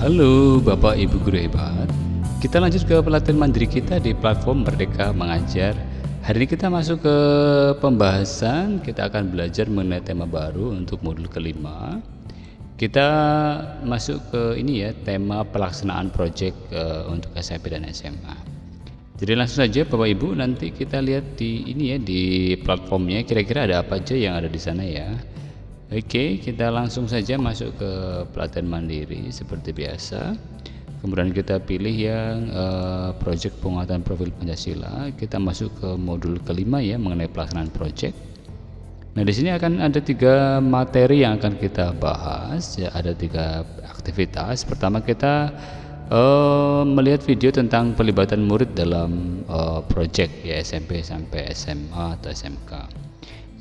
Halo Bapak Ibu Guru hebat. Kita lanjut ke pelatihan mandiri kita di platform Merdeka Mengajar. Hari ini kita masuk ke pembahasan. Kita akan belajar mengenai tema baru untuk modul kelima. Kita masuk ke ini ya, tema pelaksanaan proyek untuk SMP dan SMA. Jadi langsung saja Bapak Ibu, nanti kita lihat di ini ya, di platformnya kira-kira ada apa aja yang ada di sana ya. Oke, kita langsung saja masuk ke pelatihan mandiri seperti biasa. Kemudian kita pilih yang proyek penguatan profil Pancasila. Kita masuk ke modul kelima ya, mengenai pelaksanaan proyek. Nah, di sini akan ada 3 materi yang akan kita bahas ya, ada 3 aktivitas. Pertama kita melihat video tentang pelibatan murid dalam proyek ya, SMP sampai SMA atau SMK.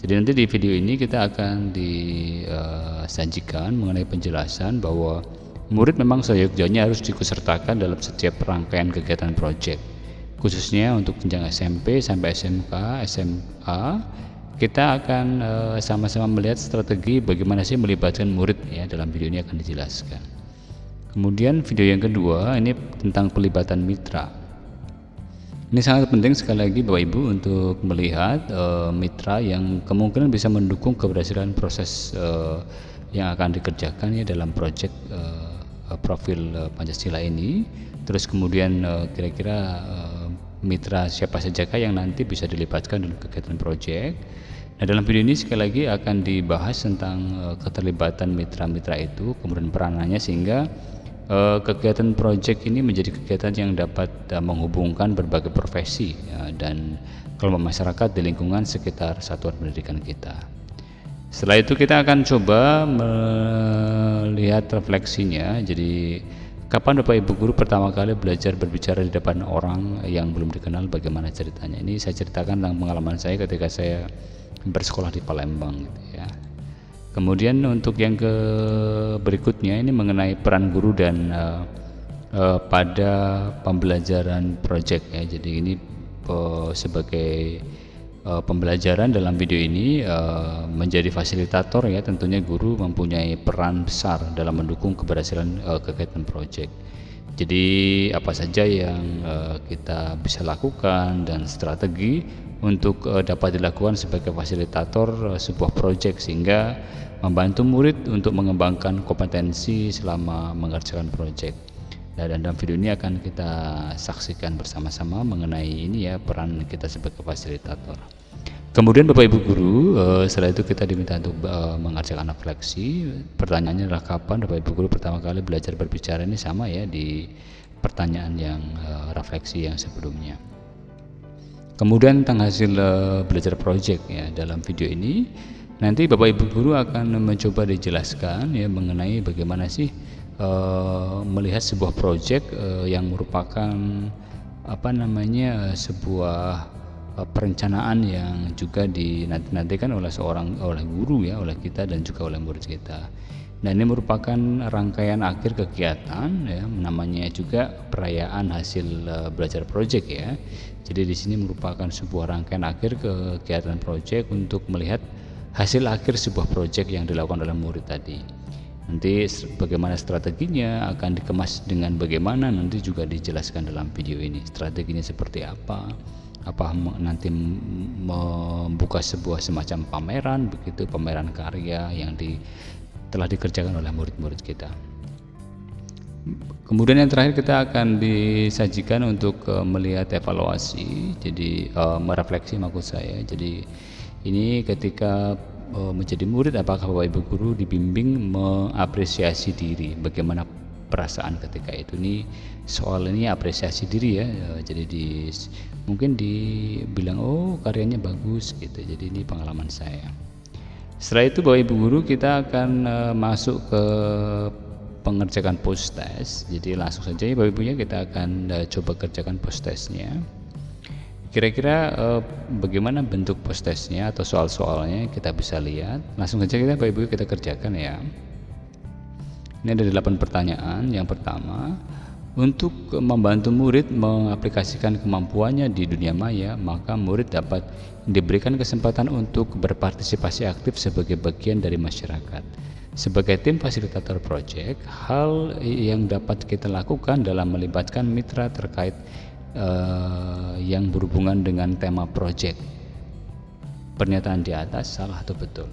Jadi nanti di video ini kita akan disajikan mengenai penjelasan bahwa murid memang seyogyanya harus diikutsertakan dalam setiap rangkaian kegiatan proyek, khususnya untuk jenjang SMP sampai SMK, SMA. Kita akan sama-sama melihat strategi bagaimana sih melibatkan murid ya, dalam video ini akan dijelaskan. Kemudian video yang kedua ini tentang pelibatan mitra. Ini sangat penting sekali lagi Bapak Ibu untuk melihat mitra yang kemungkinan bisa mendukung keberhasilan proses yang akan dikerjakan ya dalam proyek profil Pancasila ini. Terus kemudian kira-kira mitra siapa saja yang nanti bisa dilibatkan dalam kegiatan proyek. Nah, dalam video ini sekali lagi akan dibahas tentang keterlibatan mitra-mitra itu, kemudian peranannya, sehingga kegiatan proyek ini menjadi kegiatan yang dapat menghubungkan berbagai profesi ya, dan kelompok masyarakat di lingkungan sekitar satuan pendidikan kita. Setelah itu kita akan coba melihat refleksinya. Jadi kapan Bapak Ibu Guru pertama kali belajar berbicara di depan orang yang belum dikenal, bagaimana ceritanya? Ini saya ceritakan tentang pengalaman saya ketika saya bersekolah di Palembang gitu ya. Kemudian untuk yang berikutnya ini mengenai peran guru dan pada pembelajaran proyek ya. Jadi ini sebagai pembelajaran dalam video ini menjadi fasilitator ya, tentunya guru mempunyai peran besar dalam mendukung keberhasilan kegiatan proyek. Jadi apa saja yang kita bisa lakukan dan strategi untuk dapat dilakukan sebagai fasilitator sebuah proyek, sehingga membantu murid untuk mengembangkan kompetensi selama mengerjakan proyek. Dan dalam video ini akan kita saksikan bersama-sama mengenai ini ya, peran kita sebagai fasilitator. Kemudian Bapak Ibu Guru, setelah itu kita diminta untuk mengerjakan refleksi. Pertanyaannya adalah kapan Bapak Ibu Guru pertama kali belajar berbicara? Ini sama ya di pertanyaan yang refleksi yang sebelumnya. Kemudian tentang hasil belajar proyek ya, dalam video ini nanti Bapak Ibu Guru akan mencoba dijelaskan ya mengenai bagaimana sih melihat sebuah proyek yang merupakan sebuah perencanaan yang juga dinantikan oleh guru ya, oleh kita dan juga oleh murid kita. Nah, ini merupakan rangkaian akhir kegiatan ya, namanya juga perayaan hasil belajar proyek ya. Jadi di sini merupakan sebuah rangkaian akhir kegiatan proyek untuk melihat hasil akhir sebuah proyek yang dilakukan oleh murid tadi. Nanti bagaimana strateginya akan dikemas dengan bagaimana, nanti juga dijelaskan dalam video ini. Strateginya seperti apa nanti membuka sebuah semacam pameran, begitu, pameran karya yang telah dikerjakan oleh murid-murid kita. Kemudian yang terakhir kita akan disajikan untuk melihat evaluasi, jadi merefleksi maksud saya. Jadi ini ketika menjadi murid, apakah Bapak Ibu Guru dibimbing mengapresiasi diri, bagaimana perasaan ketika itu. Ini soal ini apresiasi diri ya, jadi mungkin dibilang oh karyanya bagus gitu. Jadi ini pengalaman saya. Setelah itu Bapak Ibu Guru kita akan masuk ke pengerjakan post test. Jadi langsung saja ya Bapak Ibunya, kita akan coba kerjakan post testnya. Kira-kira bagaimana bentuk post testnya atau soal-soalnya kita bisa lihat. Langsung saja Bapak Ibu kita kerjakan ya. Ini ada 8 pertanyaan. Yang pertama, untuk membantu murid mengaplikasikan kemampuannya di dunia maya, maka murid dapat diberikan kesempatan untuk berpartisipasi aktif sebagai bagian dari masyarakat. Sebagai tim fasilitator project, hal yang dapat kita lakukan dalam melibatkan mitra terkait yang berhubungan dengan tema project. Pernyataan di atas salah atau betul?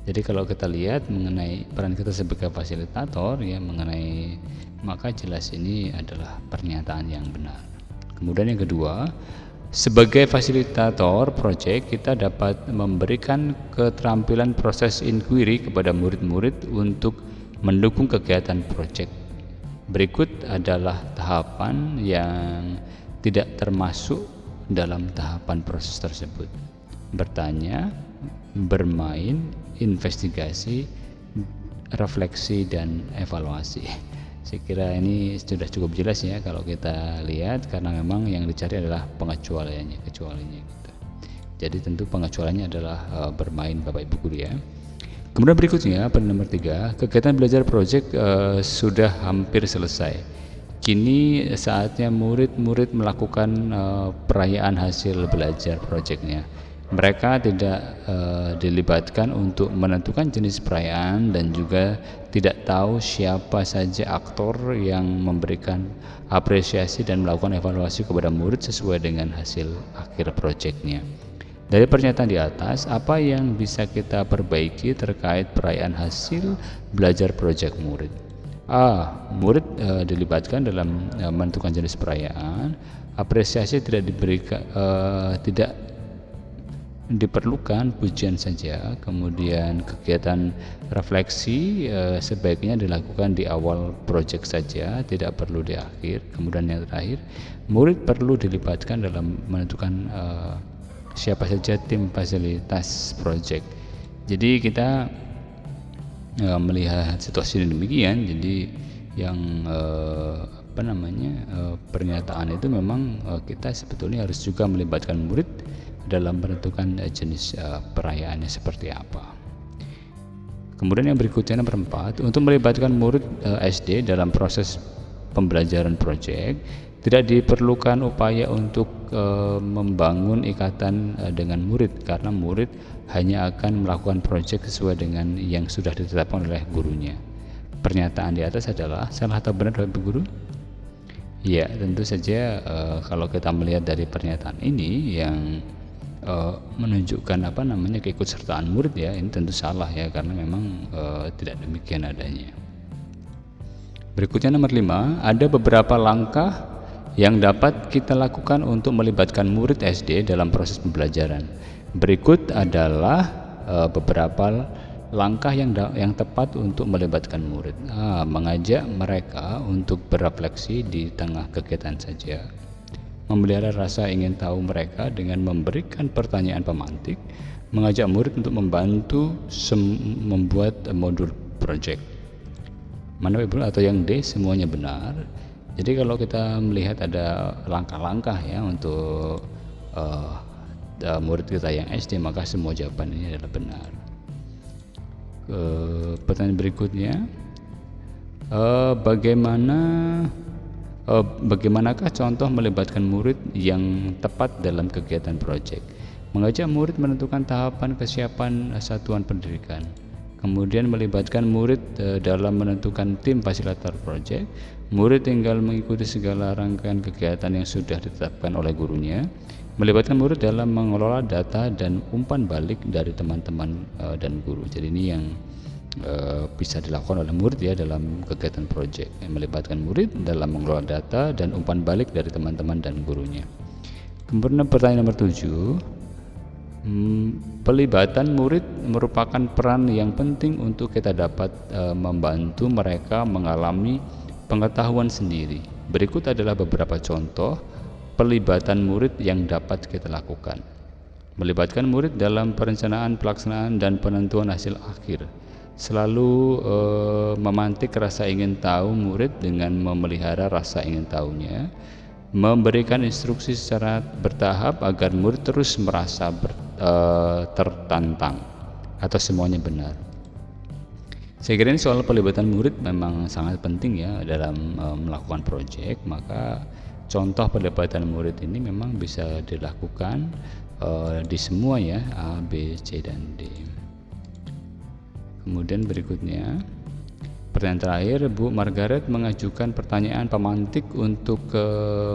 Jadi kalau kita lihat mengenai peran kita sebagai fasilitator ya, maka jelas ini adalah pernyataan yang benar. Kemudian yang kedua, sebagai fasilitator project, kita dapat memberikan keterampilan proses inquiry kepada murid-murid untuk mendukung kegiatan project. Berikut adalah tahapan yang tidak termasuk dalam tahapan proses tersebut: bertanya, bermain, investigasi, refleksi, dan evaluasi. Saya kira ini sudah cukup jelas ya kalau kita lihat, karena memang yang dicari adalah pengecualiannya gitu. Jadi tentu pengecualiannya adalah bermain, Bapak Ibu guru ya. Kemudian berikutnya pada nomor 3, kegiatan belajar project sudah hampir selesai. Kini saatnya murid-murid melakukan perayaan hasil belajar projectnya. Mereka tidak dilibatkan untuk menentukan jenis perayaan dan juga tidak tahu siapa saja aktor yang memberikan apresiasi dan melakukan evaluasi kepada murid sesuai dengan hasil akhir projectnya. Dari pernyataan di atas, apa yang bisa kita perbaiki terkait perayaan hasil belajar project murid? A. Murid dilibatkan dalam menentukan jenis perayaan. Apresiasi tidak diberikan, tidak diperlukan, pujian saja. Kemudian kegiatan refleksi sebaiknya dilakukan di awal proyek saja, tidak perlu di akhir. Kemudian yang terakhir, murid perlu dilibatkan dalam menentukan siapa saja tim fasilitas proyek. Jadi kita melihat situasi demikian. Jadi yang pernyataan itu memang kita sebetulnya harus juga melibatkan murid dalam menentukan jenis perayaannya seperti apa. Kemudian yang berikutnya nomor 4, untuk melibatkan murid SD dalam proses pembelajaran proyek, tidak diperlukan upaya untuk membangun ikatan dengan murid, karena murid hanya akan melakukan proyek sesuai dengan yang sudah ditetapkan oleh gurunya. Pernyataan di atas adalah salah atau benar, Bapak Guru? Ya, tentu saja kalau kita melihat dari pernyataan ini yang menunjukkan keikutsertaan murid ya, ini tentu salah ya, karena memang tidak demikian adanya. Berikutnya nomor 5, ada beberapa langkah yang dapat kita lakukan untuk melibatkan murid SD dalam proses pembelajaran. Berikut adalah beberapa langkah yang tepat untuk melibatkan murid. Mengajak mereka untuk berefleksi di tengah kegiatan saja. Memelihara rasa ingin tahu mereka dengan memberikan pertanyaan pemantik. Mengajak murid untuk membantu membuat modul project. Mana Ibu atau yang D? Semuanya benar. Jadi kalau kita melihat ada langkah-langkah ya untuk murid kita yang SD, maka semua jawaban ini adalah benar. Pertanyaan berikutnya, bagaimanakah contoh melibatkan murid yang tepat dalam kegiatan proyek? Mengajak murid menentukan tahapan kesiapan satuan pendidikan, kemudian melibatkan murid dalam menentukan tim fasilitator proyek. Murid tinggal mengikuti segala rangkaian kegiatan yang sudah ditetapkan oleh gurunya. Melibatkan murid dalam mengelola data dan umpan balik dari teman-teman dan guru. Jadi ini yang bisa dilakukan oleh murid ya dalam kegiatan proyek. Melibatkan murid dalam mengelola data dan umpan balik dari teman-teman dan gurunya. Kemudian pertanyaan nomor 7, pelibatan murid merupakan peran yang penting untuk kita dapat membantu mereka mengalami pengetahuan sendiri. Berikut adalah beberapa contoh pelibatan murid yang dapat kita lakukan. Melibatkan murid dalam perencanaan, pelaksanaan, dan penentuan hasil akhir. Selalu memantik rasa ingin tahu murid dengan memelihara rasa ingin tahunya. Memberikan instruksi secara bertahap agar murid terus merasa tertantang. Atau semuanya benar? Saya kira ini soal pelibatan murid memang sangat penting ya dalam melakukan proyek. Maka contoh pelibatan murid ini memang bisa dilakukan di semua ya, A, B, C, dan D. Kemudian berikutnya, pertanyaan terakhir, Bu Margaret mengajukan pertanyaan pemantik untuk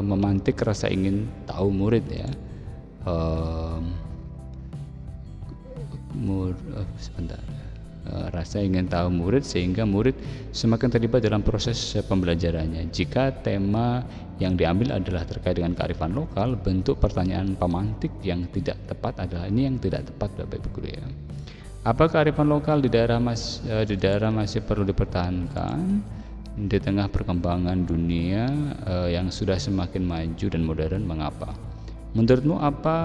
memantik rasa ingin tahu murid ya. Sebentar. Rasa ingin tahu murid sehingga murid semakin terlibat dalam proses pembelajarannya. Jika tema yang diambil adalah terkait dengan kearifan lokal, bentuk pertanyaan pemantik yang tidak tepat adalah ini yang tidak tepat Bapak Ibu guru ya. Apa kearifan lokal di daerah masih perlu dipertahankan di tengah perkembangan dunia yang sudah semakin maju dan modern? Mengapa? Menurutmu apa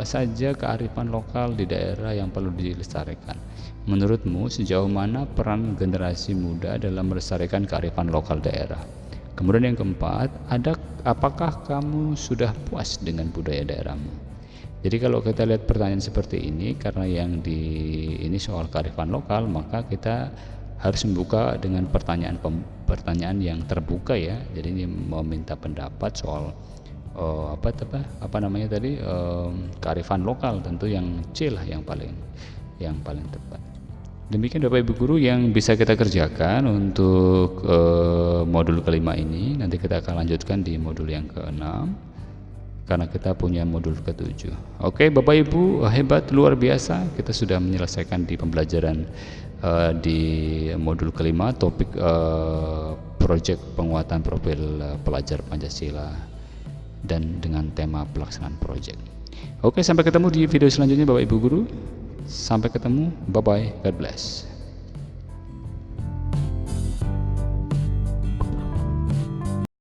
saja kearifan lokal di daerah yang perlu dilestarikan? Menurutmu sejauh mana peran generasi muda dalam melestarikan kearifan lokal daerah? Kemudian yang keempat, apakah kamu sudah puas dengan budaya daerahmu? Jadi kalau kita lihat pertanyaan seperti ini, karena yang ini soal kearifan lokal, maka kita harus membuka dengan pertanyaan yang terbuka ya. Jadi ini meminta pendapat soal kearifan lokal, tentu yang C lah yang paling tepat. Demikian Bapak Ibu guru yang bisa kita kerjakan untuk modul kelima ini. Nanti kita akan lanjutkan di modul yang keenam karena kita punya modul ketujuh. Oke Bapak Ibu, hebat, luar biasa, kita sudah menyelesaikan di pembelajaran di modul kelima topik proyek penguatan profil pelajar Pancasila dan dengan tema pelaksanaan proyek. Oke, sampai ketemu di video selanjutnya Bapak Ibu guru. Sampai ketemu, bye bye, God bless.